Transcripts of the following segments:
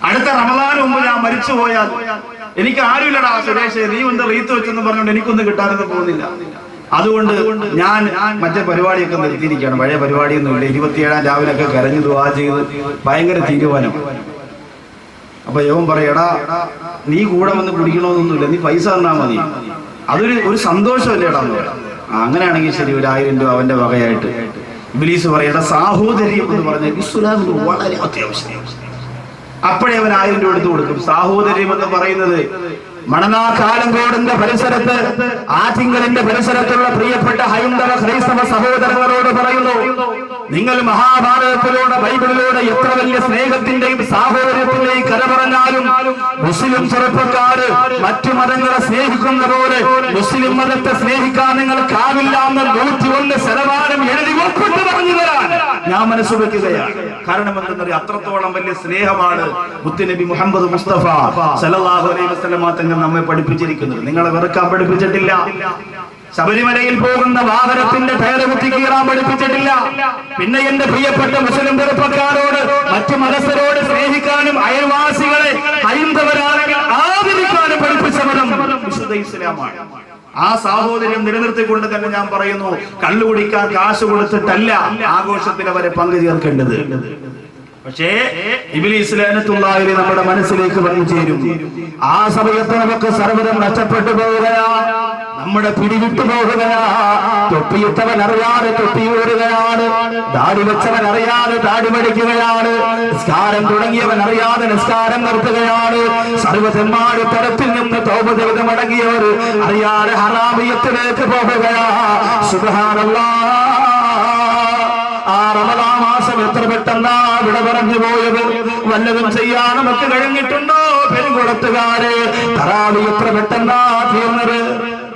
അടുത്ത റമദാന് മുമ്പ് ഞാൻ മരിച്ചു പോയാൽ എനിക്ക് ആരുമില്ലടാ സുരേഷ്, നീ ഒന്ന് റീത്ത് വെച്ചെന്ന് പറഞ്ഞുകൊണ്ട് എനിക്കൊന്നും കിട്ടാനൊന്നും പോകുന്നില്ല. അതുകൊണ്ട് ഞാൻ മറ്റേ പരിപാടിയൊക്കെ നിർത്തിയിരിക്കുകയാണ്. പഴയ പരിപാടിയൊന്നുമില്ല. 27 രാവിലെ ഒക്കെ കരഞ്ഞു ദുആ ചെയ്ത് ഭയങ്കര തീരുമാനം. അപ്പൊ യവൻ പറയടാ, നീ കൂടെ വന്ന് കുടിക്കണമെന്നൊന്നുമില്ല, നീ പൈസ തന്നാ മതി, അതൊരു സന്തോഷമല്ലേടാ. അങ്ങനെയാണെങ്കിൽ ശരി, 1000 രൂപ അവന്റെ വകയായിട്ട്. ഇബ്ലീസ് പറയടാ, സാഹോദര്യം എന്ന് പറഞ്ഞ ഇസ്ലാമിൽ വളരെ അത്യാവശ്യം. അപ്പോഴേ അവൻ 1000 രൂപ എടുത്തു കൊടുക്കും. സാഹോദര്യം എന്ന് പറയുന്നത് മണനാക്കാലങ്കോടിന്റെ പരിസരത്ത്, ആറ്റിങ്കലിന്റെ പരിസരത്തുള്ള പ്രിയപ്പെട്ട ഹൈന്ദവ ക്രൈസ്തവ സഹോദരങ്ങളോട് പറയുന്നു, നിങ്ങൾ മഹാഭാരതത്തിലൂടെ ബൈബിളിലൂടെ എത്ര വലിയ സ്നേഹത്തിന്റെയും സാഹോദര്യത്തിന്റെയും കര പറഞ്ഞാലും മുസ്ലിം ചെറുപ്പക്കാര് മറ്റു മതങ്ങളെ സ്നേഹിക്കുന്ന പോലെ മുസ്ലിം മതത്തെ സ്നേഹിക്കാൻ നിങ്ങൾക്കാവില്ല എന്ന് 101% എഴുതി ഒപ്പിട്ട് പറഞ്ഞു തരാൻ ഞാൻ മനസ്സ് വെക്കുകയാണ്. കാരണം എന്തെന്നറിയാം, അത്രത്തോളം വലിയ സ്നേഹമാണ് മുത്തുനബി മുഹമ്മദ് മുസ്തഫ സല്ലല്ലാഹു അലൈഹി വസല്ലം തങ്ങൾ നമ്മെ പഠിപ്പിച്ചിരിക്കുന്നത്. നിങ്ങളെ വെറുക്കാൻ പഠിപ്പിച്ചിട്ടില്ല. ശബരിമലയിൽ പോകുന്ന വാഹനത്തിന്റെ ടയർ കുത്തി കീറാൻ പഠിപ്പിച്ചിട്ടില്ല. പിന്നെ എന്റെ പ്രിയപ്പെട്ട മുസ്ലിം ചെറുപ്പക്കാരോട് മറ്റു മതസ്ഥരോട് സ്നേഹിക്കാനും അയൽവാസികളെ ഹൈന്ദവരാണെങ്കിൽ ആദരിക്കാനും പഠിപ്പിച്ച മതം വിശുദ്ധ ഇസ്ലാമാണ്. ആ സാഹോദര്യം നിലനിർത്തിക്കൊണ്ട് തന്നെ ഞാൻ പറയുന്നു, കള്ളുകുടിക്കാൻ കാശ് കൊടുത്തിട്ടല്ല ആഘോഷത്തിൽ അവരെ പങ്കുചേർക്കേണ്ടത്. പക്ഷേ ഇബ്ലീസ് ലഅനത്തുല്ലാഹി നമ്മുടെ മനസ്സിലേക്ക് വന്നു ചേരും. ആ സമയത്ത് നമുക്ക് സർവ്വതും നഷ്ടപ്പെട്ടു പോവുകയാ, നമ്മുടെ പിടിവിട്ടു പോവുകയാ. തൊപ്പിയിട്ടവൻ അറിയാതെ തൊപ്പിയൂറുകയാണ്, ദാടി വെച്ചവൻ അറിയാതെ ദാടി മടിക്കുകയാണ്, നിസ്കാരം തുടങ്ങിയവൻ അറിയാതെ നിസ്കാരം നിർത്തുകയാണ്. സർവ്വതന്മാരുടെ തരത്തിൽ നിന്ന് തൗബ ചെയ്ത് മടങ്ങിയവർ അറിയാതെ ഹറാമിയത്തിലേക്ക് പോവുകയാ. സുബ്ഹാനല്ലാഹ്. ആ റമദാൻ മാസം എത്ര പെട്ടെന്നാ വിട പറഞ്ഞു പോയത്. വല്ലതും ചെയ്യാൻ നമുക്ക് കഴിഞ്ഞിട്ടുണ്ടോ? പെരുങ്കുളത്തുകാര് തറാവീഹ് എത്ര പെട്ടെന്നാ തീർന്നത്,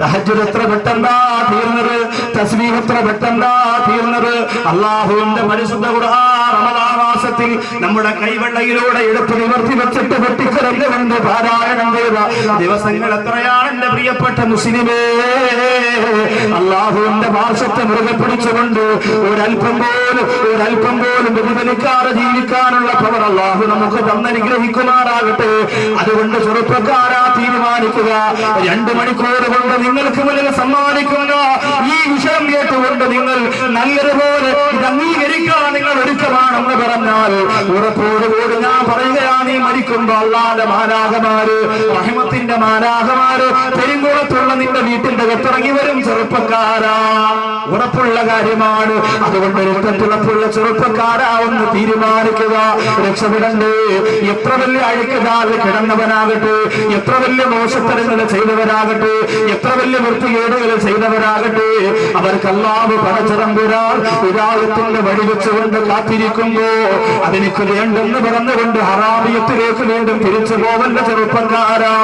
തഹജ്ജുദ് എത്ര പെട്ടെന്നാ തീർന്നത്, തസ്ബീഹ് എത്ര പെട്ടെന്നാ തീർന്നത്. അല്ലാഹുവിന്റെ പരിശുദ്ധ ഖുർആൻ റമദാൻ മാസത്തിൽ നമ്മുടെ കൈവെള്ളയിലൂടെ എടുത്ത് നിവർത്തി വെച്ചിട്ട് പൊട്ടിക്കരഞ്ഞുകൊണ്ട് പാരായണം ചെയ്ത ദിവസങ്ങൾ എത്രയാണ് എന്റെ പ്രിയപ്പെട്ട മുസ്ലിമേ. അല്ലാഹുവിന്റെ പാർശ്വത്തെ മുറുകെ പിടിച്ചുകൊണ്ട് ഒരൽപ്പം പോലും പ്രതിഫലിക്കാതെ ജീവിക്കാനുള്ള പവർ അല്ലാഹു നമുക്ക് തന്നനുഗ്രഹിക്കുമാറാകട്ടെ. അതുകൊണ്ട് ചെറുപ്പക്കാരാ തീരുമാനിക്കുക, 2 മണിക്കൂർ കൊണ്ട് നിങ്ങൾക്ക് മുന്നിൽ സമ്മാനിക്കുന്ന ഈ വിഷയം കേട്ടുകൊണ്ട് നിങ്ങൾ നല്ലതുപോലെ ഇത് അംഗീകരിക്കാൻ നിങ്ങൾ ഒരുക്കമാണെന്ന് പറഞ്ഞാൽ ഉറപ്പോടുകൂടി ഞാൻ പറയുകയാണ്, നീ മരിക്കുമ്പോ അല്ലാഹുവിന്റെ മാലാഖമാര്, റഹ്മത്തിന്റെ മാലാഖമാര് പെരുങ്കുളത്തുള്ള നിന്റെ വീട്ടിന്റെ അകത്തിറങ്ങി വരും. ചെറുപ്പക്കാരാ, ഉറപ്പുള്ള കാര്യമാണ്. അതുകൊണ്ട് രക്തത്തിളപ്പുള്ള ചെറുപ്പക്കാരാ ഒന്ന് തീരുമാനിക്കുക, രക്ഷപ്പെടണ്ടേ. എത്ര വലിയ അഴുക്കുകാലിൽ കിടന്നവനാകട്ടെ, എത്ര വലിയ മോശത്തരങ്ങൾ ചെയ്തവരാകട്ടെ, എത്ര വലിയ വൃത്തികേടുകൾ ചെയ്തവരാകട്ടെ, അവർക്ക് അല്ലാഹു പടച്ചതമ്പുരാൻ വിദായത്തിന്റെ വഴി വെച്ചുകൊണ്ട് കാത്തിരിക്കുമ്പോ അതെനിക്ക് വേണ്ടെന്ന് പറഞ്ഞുകൊണ്ട് ഹറാമിയത്തിലേക്ക് വീണ്ടും തിരിച്ചു പോവല്ല ചെറുപ്പക്കാരാ.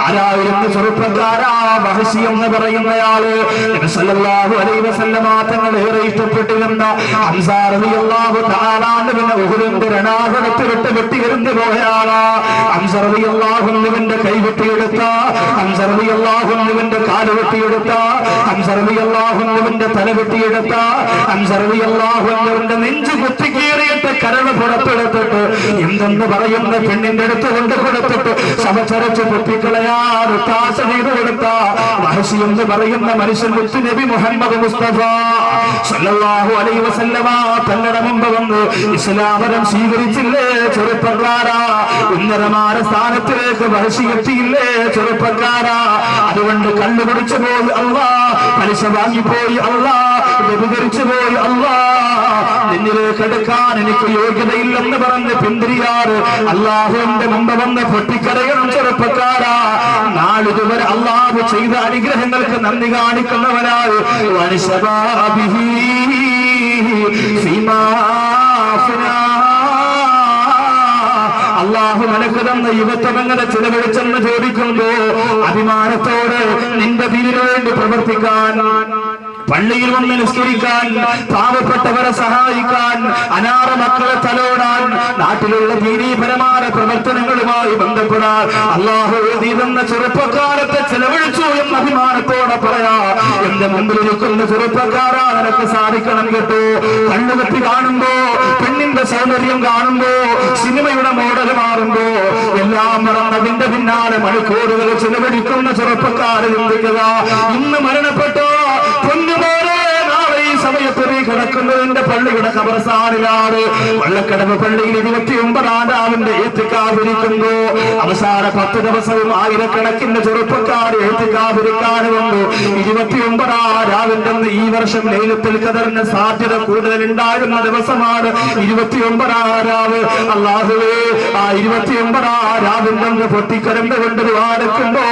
ആരായിരുന്നു ചെറുപ്പക്കാരാ? വഹശി എന്ന് പറയുന്നയാള് നബി സല്ലല്ലാഹു അലൈഹി വസല്ലമ തങ്ങൾ ഏറെ ഇഷ്ടപ്പെട്ടിരുന്ന ഹംസാ റളിയല്ലാഹു തആല അൻഹുവിനെ ഉഹുദിന്റെ രണാകുലത്തിൽ വിട്ട് വെട്ടിയെറിഞ്ഞു പോയയാളാ. ഹംസാ റളിയല്ലാഹു അൻഹുവിന്റെ കൈ വെട്ടിയെടുത്ത, ഹംസാ റളിയല്ലാഹു അൻഹുവിന്റെ കാല് വെട്ടിയെടുത്ത, ഹംസാ റളിയല്ലാഹു അൻഹുവിന്റെ തല വെട്ടിയെടുത്ത, ഹംസാ റളിയല്ലാഹു അൻഹുവിന്റെ നെഞ്ചു കുത്തിക്കീറിയിട്ട് കരൾ പുറത്തെടുത്തിട്ട് എന്തെന്ന് പറയുന്ന പെണ്ണിന്റെ അടുത്ത് കൊണ്ട് കൊടുത്തിട്ട് ശവച്ചരച്ച് പൊട്ടിക്കളയാൻ ഒത്താശ ചെയ്തു കൊടുത്ത വഹശി എന്ന് പറയുന്ന മനുഷ്യൻ മുത്തുനബി മുഹമ്മദ് മുസ്തഫ സല്ലല്ലാഹു അലൈഹി വസല്ലമ തങ്ങളുടെ മുമ്പ് വന്ന് ഇസ്ലാമരം സ്വീകരിച്ചില്ലേ ചെറുപ്പക്കാരാ? ഉന്നതമായ സ്ഥാനത്തിലേക്ക് വഹശി എത്തിയില്ലേ ചെറുപ്പക്കാരാ? അതുകൊണ്ട് കണ്ണുപിടിച്ചു പോയി അല്ലാ, പലിശ വാങ്ങിപ്പോയി അല്ലാ, വ്യഭിചരിച്ചു പോയി അല്ലാ, നിന്നിലേക്ക് എടുക്കാൻ എനിക്ക് യോഗ്യതയില്ലെന്ന് പറഞ്ഞ് പിന്തിരിയാറ് അല്ലാഹുവിന്റെ മുമ്പ് വന്ന് പൊട്ടിക്കരയണം ചെറുപ്പക്കാരാ. നാളിതുവരെ അല്ലാഹു ചെയ്ത അനുഗ്രഹങ്ങൾക്ക് നന്ദി കാണിക്കുന്നവരായി അല്ലാഹു നിനക്ക് തന്ന യുവത്വം എങ്ങനെ ചിലവഴിച്ചെന്ന് ചോദിക്കുമ്പോ അഭിമാനത്തോടെ നിന്റെ ദീനിനു വേണ്ടി പ്രവർത്തിക്കാൻ പള്ളിയിൽ വന്ന് നിസ്കരിക്കാൻ, പാവപ്പെട്ടവരെ സഹായിക്കാൻ, അനാഥ മക്കളെ തലോടാൻ, നാട്ടിലുള്ള ദീനീപരമായ പ്രവർത്തനങ്ങളുമായി ബന്ധപ്പെടാൻ അല്ലാഹു എഴുതിയിരുന്ന ചെറുപ്പക്കാലത്തെ ചെലവഴിച്ചു എന്ന അഭിമാനത്തോടെ പറയാ. എന്റെ മുമ്പിൽ നിൽക്കുന്ന ചെറുപ്പക്കാരാ, നിനക്ക് സാധിക്കണം കേട്ടോ. കണ്ണുകെട്ടി കാണുമ്പോ, പെണ്ണിന്റെ സൗന്ദര്യം കാണുമ്പോ, സിനിമയുടെ മോഡൽ മാറുമ്പോ എല്ലാം മറന്നതിന്റെ പിന്നാലെ മണിക്കൂറുകൾ ചെലവഴിക്കുന്ന ചെറുപ്പക്കാരെ ചിന്തിക്കുക. ഇന്ന് മരണപ്പെട്ടോ പൊന്നുമോനെ, നാളെ ഈ സമയത്ത് നീ കിടക്കുന്നതിന്റെ പള്ളിയുടെ ഖബർസ്ഥാനിലാണ്. വള്ളക്കടവ് പള്ളിയിൽ 29-ാം രാവിന്റെ ഏത്തിക്കാതിരിക്കുന്നു. അവസാന 10 ദിവസവും ആയിരക്കണക്കിന് ചെറുപ്പക്കാർ ഏത്തിക്കാതിരിക്കാനുമുണ്ട്. 29-ാം രാവിന്റെ ഈ വർഷം ലൈലത്തുൽ ഖദറിന് സാധ്യത കൂടുതലുണ്ടായിരുന്ന ദിവസമാണ് 29-ാം രാവ്. അല്ലാഹുവേ, ആ 29-ാം രാവിന്റെ പൊട്ടിക്കരണ്ട് കൊണ്ട് വാടക്കുമ്പോ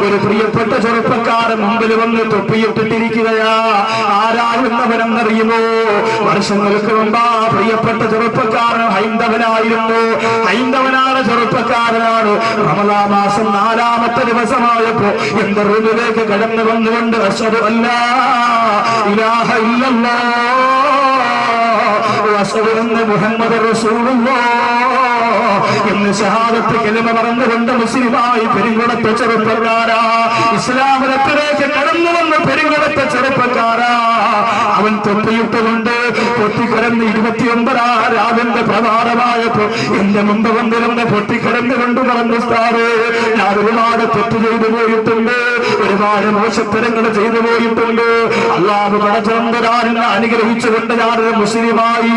ഒരു പ്രിയപ്പെട്ട ചെറുപ്പക്കാരൻ മുമ്പിൽ വന്ന് തൊപ്പിയിട്ടിരിക്കുകയാ. ആരാകുന്നവരെന്നറിയുമോ? വർഷങ്ങൾക്ക് മുമ്പ് ആ പ്രിയപ്പെട്ട ചെറുപ്പക്കാരൻ ഹൈന്ദവനായിരുന്നു. ഹൈന്ദവനാണ്, ചെറുപ്പക്കാരനാണ്. റമദാൻ മാസം 4-ാമത്തെ ദിവസമായപ്പോ എന്റെ റൂമിലേക്ക് കടന്നു വന്നുകൊണ്ട് അശ്ഹദു അല്ലാ ഇലാഹ ഇല്ലല്ലാഹ് വഅശ്ഹദു അന്ന മുഹമ്മദർ റസൂലുള്ളാഹ് എന്ന് ഷഹാദത്ത് കലിമ പറഞ്ഞുകൊണ്ട് മുസ്ലിമായി പെരുങ്കുളത്തെ ചെറുപ്പക്കാരാ, ഇസ്ലാമിലേക്ക് കടന്നു വന്ന പെരുങ്കുളത്തെ ചെറുപ്പക്കാരാ, അവൻ തൊപ്പിയിട്ടുകൊണ്ട് പൊട്ടിക്കിടന്ന് 29-ാം രാവിന്റെ പ്രഭാതമായപ്പോ എന്റെ മുമ്പ് വന്നിരുന്ന പൊട്ടിക്കിടന്നുകൊണ്ട് പറഞ്ഞു, സാറേ, ഞാൻ ഒരുപാട് തെറ്റ് ചെയ്തു പോയിട്ടുണ്ട്, ഒരുപാട് മോശത്തരങ്ങൾ ചെയ്തു പോയിട്ടുണ്ട്. അല്ലാഹു പടച്ചതമ്പുരാനെ അനുഗ്രഹിച്ചുകൊണ്ട് ഞാനൊരു മുസ്ലിമായി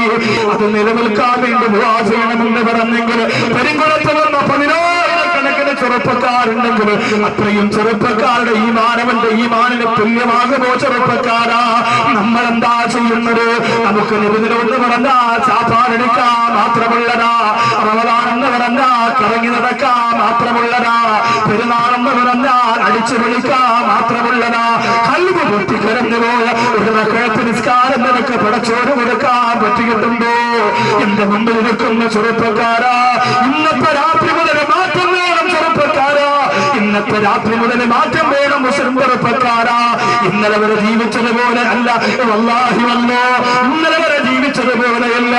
അത് നിലനിൽക്കാൻ വേണ്ടി ദുആ ചെയ്യണമെന്ന് പറഞ്ഞെങ്കിൽ പെരുങ്കുളത്ത് വന്ന 10,000-കണക്കിന് ചെറുപ്പക്കാരുണ്ടെങ്കിൽ അത്രയും ചെറുപ്പക്കാരുടെ ഈ മാനവന്റെ ഈ മാനിന് തുല്യമാകുമോ ചെറുപ്പക്കാരാ? നമ്മൾ എന്താ ചെയ്യുന്നത്? നമുക്ക് നിബിധനമെന്ന് പറഞ്ഞാ ചാപ്പാടെടുക്കാൻ മാത്രമുള്ളതാ, റമദാനെന്ന് പറഞ്ഞാ കറങ്ങി നടക്കാൻ മാത്രമുള്ളതാ, പെരുന്നാളെന്ന് പറഞ്ഞാൽ അടിച്ചു വിളിക്കാൻ മാത്രമുള്ളതാ. കൽബ് പൊട്ടിക്കരഞ്ഞു പോയ ഒരു റക്അത്ത് നിസ്കാരം നിനക്ക് പടച്ചോറ് കൊടുക്കാൻ പറ്റിയിട്ടുണ്ടോ? എന്റെ മുമ്പിൽ നിൽക്കുന്ന ചെറുപ്പക്കാരാ, ഇന്നത്തെ രാത്രി മുതൽ മാറ്റം വേണം ചെറുപ്പക്കാരാ, ഇന്നത്തെ രാത്രി മുതൽ മാറ്റം വേണം മുസ്ലിം ചെറുപ്പക്കാരാ. ഇന്നലെ വരെ ജീവിച്ചതുപോലെ അല്ല, വല്ലാഹി വല്ലോ, ഇന്നലെ വരെ ജീവിച്ചതുപോലെയല്ല.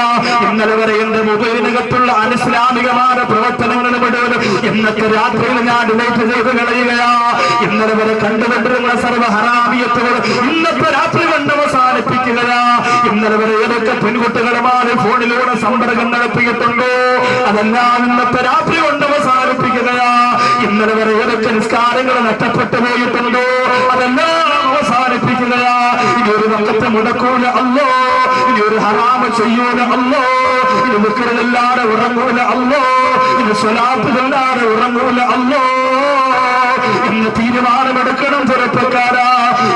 ഇന്നലെ വരെ എന്റെ മൊബൈലിനകത്തുള്ള അനിസ്ലാമികമായ പ്രവർത്തനങ്ങൾ മുഴുവൻ ഇന്നത്തെ രാത്രിയിൽ ഞാൻ ഡിലീറ്റ് ചെയ്ത് കളയുകയാ. ഇന്നലെ വരെ കണ്ടുകൊണ്ടിരുന്ന സർവ്വ ഹറാമിയത്തുകൾ ഇന്നത്തെ രാത്രി കൊണ്ട് അവസാനിപ്പിക്കുകയാ. ഇന്നലെ വരെ ഏതൊക്കെ പെൺകുട്ടികളുമായി ഫോണിലൂടെ സമ്പർക്കം നടത്തിയിട്ടുണ്ടോ അതെല്ലാം ഇന്നത്തെ രാത്രി കൊണ്ട് അവസാനിപ്പിക്കുകയാ. ഇന്നലെ വരെ ഏതൊക്കെ നിസ്കാരങ്ങൾ നഷ്ടപ്പെട്ടു പോയിട്ടുണ്ടോ അതെല്ലാം അവസാനിപ്പിക്കുകയാ. ഇനി ഒരു വക്കത്തെ മുടക്കൂല അല്ലോ, ഇനി ഒരു ഹറാമ് ചെയ്യൂല അല്ലോ, ഇനി മുക്കറില്ലാതെ ഉറങ്ങൂല അല്ലോ, ഇനി സ്വലാത്തുകളില്ലാതെ ഉറങ്ങൂല അല്ലോ. ഇന്ന് തീരുമാനമെടുക്കണം ചെറുപ്പക്കാരാ.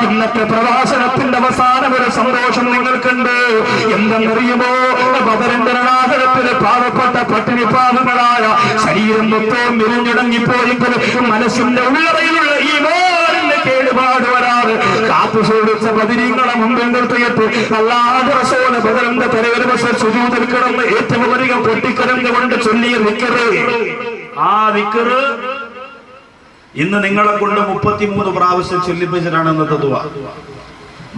ഇന്നത്തെ പ്രവാസനത്തിന്റെ അവസാനം ഒരു സന്തോഷം നിങ്ങൾക്കുണ്ട്. എന്തെന്നറിയുമോ? ബദറിന്റെ രണാകരത്തിലെ പാവപ്പെട്ട പട്ടിണി പാവങ്ങളായ ശരീരം മൊത്തവും വിരിഞ്ഞുടങ്ങിപ്പോയെങ്കിലും മനസ്സിന്റെ ഉള്ളറയിലുള്ള ഈ മോറിന്റെ കേടുപാട് വരാറ് കാത്തു സൂക്ഷിച്ച ബദരീങ്ങളെ മുമ്പിൽ നിർത്തിയിട്ട് അല്ലാഹു റസൂൽ ബദറിന്റെ തലവരെ സുജൂദിൽ കിടന്ന് ഏറ്റവും അധികം പൊട്ടിക്കരഞ്ഞുകൊണ്ട് ചൊല്ലിയ ദിക്റ്, ആ ദിക്റ് ഇന്ന് നിങ്ങളെ കൊണ്ട് 33 പ്രാവശ്യം ചൊല്ലിപ്പിച്ചിട്ടാണ് ഇന്നത്തെ ദുആ.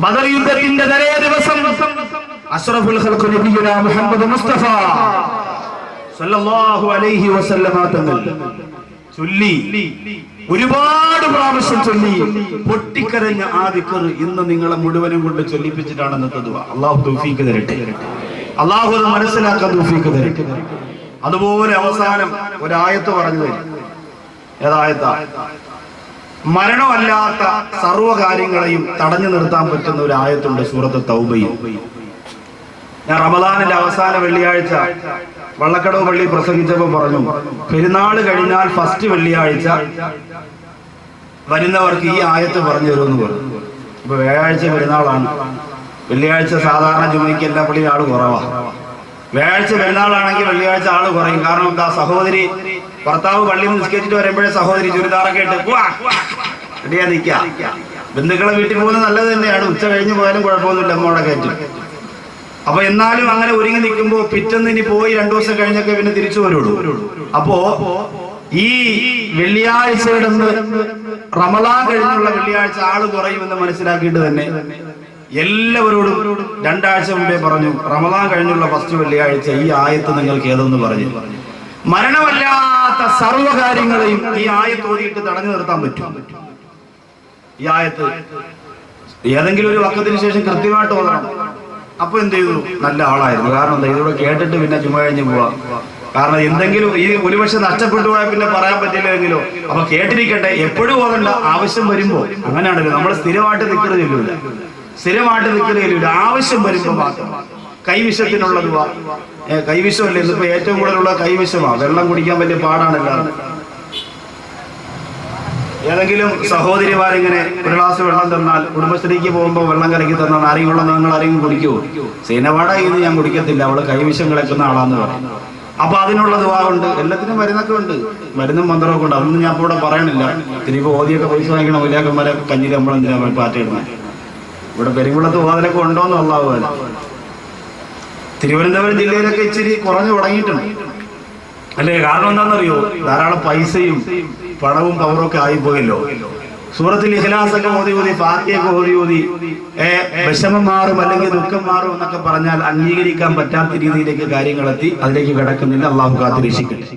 ബദർ യുദ്ധത്തിന്റെ തലേ ദിവസം അഷ്റഫുൽ ഖൽഖ് നബിയുനാ മുഹമ്മദ് മുസ്തഫ സല്ലല്ലാഹു അലൈഹി വസല്ലമ തങ്ങൾ ചൊല്ലി, ഒരുപാട് പ്രാവശ്യം ചൊല്ലി പൊട്ടിക്കരഞ്ഞ ആ ദിക്ർ ഇന്ന് നിങ്ങളെ മുഴുവനും കൊണ്ട് ചൊല്ലിപ്പിച്ചിട്ടാണ് ഇന്നത്തെ ദുആ. അല്ലാഹു തൗഫീഖ് തരട്ടെ, അല്ലാഹു അത് മനസ്സിലാക്കാൻ തൗഫീഖ് തരട്ടെ. അതുപോലെ അവസാനം ഒരായത്ത് പറഞ്ഞു തരും. ഏതായത്താ? മരണമല്ലാത്ത സർവ്വകാര്യങ്ങളെയും തടഞ്ഞു നിർത്താൻ പറ്റുന്ന ഒരു ആയത്തുണ്ട് സൂറത്ത് തൗബയിൽ. ഞാൻ റമദാനിന്റെ അവസാന വെള്ളിയാഴ്ച വള്ളക്കടവ് പള്ളി പ്രസംഗിച്ചപ്പോൾ പറഞ്ഞു, പെരുന്നാൾ കഴിഞ്ഞാൽ ഫസ്റ്റ് വെള്ളിയാഴ്ച വരുന്നവർക്ക് ഈ ആയത്ത് പറഞ്ഞു തരുമെന്ന് പറഞ്ഞു. ഇപ്പൊ വ്യാഴാഴ്ച പെരുന്നാളാണ്, വെള്ളിയാഴ്ച സാധാരണ ജുമയ്ക്ക് എല്ലാ പള്ളിയും ആള് കുറവാണ്. വ്യാഴാഴ്ച പെരുന്നാളാണെങ്കിൽ വെള്ളിയാഴ്ച ആള് കുറയും. കാരണം എന്താ? സഹോദരി ഭർത്താവ് പള്ളിയിൽ നിസ്കരിച്ചിട്ട് വരുമ്പോഴേ സഹോദരി ചുരിദാറൊക്കെ ഇട്ട് റെഡിയാ നിൽക്കുക. ബന്ധുക്കളെ വീട്ടിൽ പോകുന്നത് നല്ലത് തന്നെയാണ്, ഉച്ച കഴിഞ്ഞ് പോയാലും കുഴപ്പമൊന്നുമില്ല, അമ്മോടെ കയറ്റും. അപ്പൊ എന്നാലും അങ്ങനെ ഒരുങ്ങി നിൽക്കുമ്പോ പിറ്റേന്ന് ഇനി പോയി 2 ദിവസം കഴിഞ്ഞൊക്കെ പിന്നെ തിരിച്ചു വരുള്ളൂ. അപ്പോ ഈ വെള്ളിയാഴ്ചയുടെ റമളാൻ കഴിഞ്ഞുള്ള വെള്ളിയാഴ്ച ആള് കുറയുമെന്ന് മനസ്സിലാക്കിയിട്ട് തന്നെ എല്ലാവരോടും 2 ആഴ്ച മുമ്പേ പറഞ്ഞു, റമദാൻ കഴിഞ്ഞുള്ള ഫസ്റ്റ് വെള്ളിയാഴ്ച ഈ ആയത്ത് നിങ്ങൾക്ക് ഏതെന്ന് പറഞ്ഞു. മരണമല്ലാത്ത സർവ്വകാര്യങ്ങളെയും ഈ ആയത്ത് ഓതിയിട്ട് തടഞ്ഞു നിർത്താൻ പറ്റും. ഈ ആയത്ത് ഏതെങ്കിലും ഒരു വക്കത്തിന് ശേഷം കൃത്യമായിട്ട് ഓതണം. അപ്പൊ എന്ത് ചെയ്തു? നല്ല ആളായിരുന്നു. കാരണം എന്താ, ഇതിലൂടെ കേട്ടിട്ട് പിന്നെ ചുമ കഴിഞ്ഞ് പോവാം. കാരണം എന്തെങ്കിലും ഈ ഒരുപക്ഷെ നഷ്ടപ്പെട്ടു പോയാൽ പിന്നെ പറയാൻ പറ്റില്ലെങ്കിലോ. അപ്പൊ കേട്ടിരിക്കട്ടെ, എപ്പോഴും ഓതണ്ട, ആവശ്യം വരുമ്പോ. അങ്ങനെയാണല്ലോ, നമ്മൾ സ്ഥിരമായിട്ട് നിൽക്കുന്നില്ല, സ്ഥിരമായിട്ട് നിൽക്കുന്നില്ല, ആവശ്യം വരുമ്പോ മാത്രം. കൈവിഷത്തിനുള്ളത് കൈവിഷമല്ലേ ഇന്നിപ്പോ ഏറ്റവും കൂടുതലുള്ള കൈവിഷമാണ്. വെള്ളം കുടിക്കാൻ വലിയ പാടാണല്ലോ. ഏതെങ്കിലും സഹോദരിമാരിങ്ങനെ ഒരു ഗ്ലാസ് വെള്ളം തന്നാൽ, കുടുംബശ്രീക്ക് പോകുമ്പോൾ വെള്ളം കലക്കി തന്നാൽ ആരെയും വെള്ളം നിങ്ങൾ ആരെങ്കിലും കുടിക്കുമോ? സീനവാട ഇത് ഞാൻ കുടിക്കത്തില്ല, അവള് കൈവിഷം കിടക്കുന്ന ആളാന്ന് പറയും. അപ്പൊ അതിനുള്ള ദുആവുണ്ട്, എല്ലാത്തിനും മരുന്നൊക്കെ ഉണ്ട്, മരുന്നും മന്ത്രമൊക്കെ ഉണ്ട്. അതൊന്നും ഞാൻ ഇപ്പോൾ ഇവിടെ പറയണില്ല. ഇനിയിപ്പോ ഓതിയൊക്കെ പൈസ വാങ്ങിക്കണം, വലിയാക്കന്മാരെ കഞ്ഞിൽ നമ്മളെന്തിനാ പാറ്റിടുന്നത്? ഇവിടെ പെരുങ്കുളത്ത് ഓതലൊക്കെ ഉണ്ടോന്ന് അല്ലാഹുവല്ല. തിരുവനന്തപുരം ജില്ലയിലൊക്കെ ഇച്ചിരി കുറഞ്ഞു തുടങ്ങിയിട്ടുണ്ട് അല്ലേ? കാരണം എന്താണെന്നറിയോ? ധാരാളം പൈസയും പണവും പവറും ഒക്കെ ആയിപ്പോയല്ലോ. സൂറത്തിൽ ഇഖ്ലാസൊക്കെ ഓതി ഫാത്തിഹയൊക്കെ ഓതി വിഷമം മാറും അല്ലെങ്കിൽ ദുഃഖം മാറും എന്നൊക്കെ പറഞ്ഞാൽ അംഗീകരിക്കാൻ പറ്റാത്ത രീതിയിലേക്ക് കാര്യങ്ങളെത്തി. അതിലേക്ക് കിടക്കുന്നില്ല. അള്ളാഹു കാത്തിരക്ഷിക്കട്ടെ.